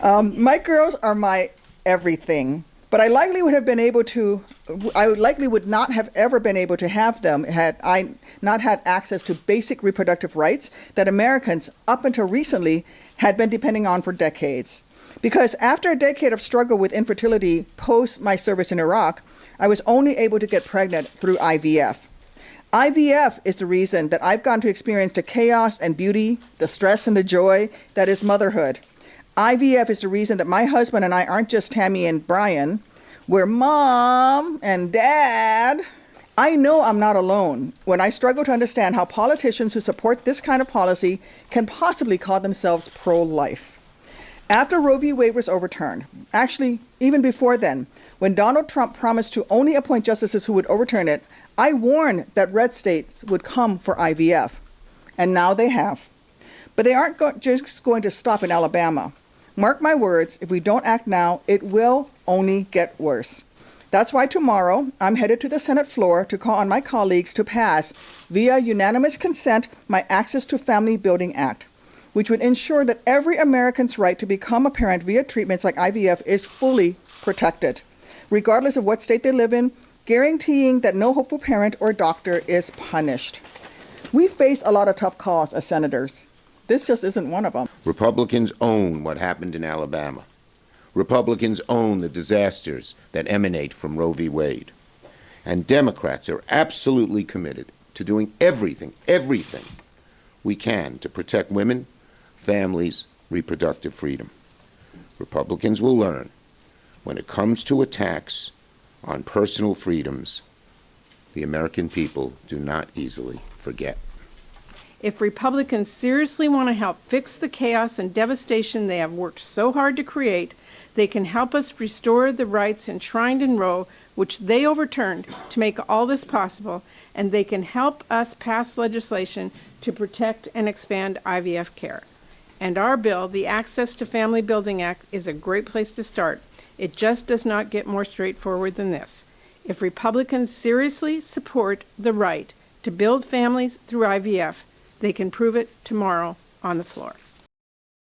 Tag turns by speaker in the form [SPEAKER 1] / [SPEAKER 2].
[SPEAKER 1] My girls are my everything, but I likely would not have ever been able to have them had I not had access to basic reproductive rights that Americans, up until recently, had been depending on for decades. Because after a decade of struggle with infertility post my service in Iraq, I was only able to get pregnant through IVF. IVF is the reason that I've gotten to experience the chaos and beauty, the stress and the joy that is motherhood. IVF is the reason that my husband and I aren't just Tammy and Brian, we're mom and dad. I know I'm not alone when I struggle to understand how politicians who support this kind of policy can possibly call themselves pro-life. After Roe v. Wade was overturned, actually even before then, when Donald Trump promised to only appoint justices who would overturn it, I warned that red states would come for IVF, and now they have. But they aren't just going to stop in Alabama. Mark my words, if we don't act now, it will only get worse. That's why tomorrow I'm headed to the Senate floor to call on my colleagues to pass, via unanimous consent, my Access to Family Building Act, which would ensure that every American's right to become a parent via treatments like IVF is fully protected, regardless of what state they live in, guaranteeing that no hopeful parent or doctor is punished. We face a lot of tough calls as senators. This just isn't one of them.
[SPEAKER 2] Republicans own what happened in Alabama. Republicans own the disasters that emanate from Roe v. Wade. And Democrats are absolutely committed to doing everything we can to protect women, families, reproductive freedom. Republicans will learn when it comes to attacks on personal freedoms, the American people do not easily forget.
[SPEAKER 3] If Republicans seriously want to help fix the chaos and devastation they have worked so hard to create, they can help us restore the rights enshrined in Roe, which they overturned, to make all this possible, and they can help us pass legislation to protect and expand IVF care. And our bill, the Access to Family Building Act, is a great place to start. It just does not get more straightforward than this. If Republicans seriously support the right to build families through IVF, they can prove it tomorrow on the floor.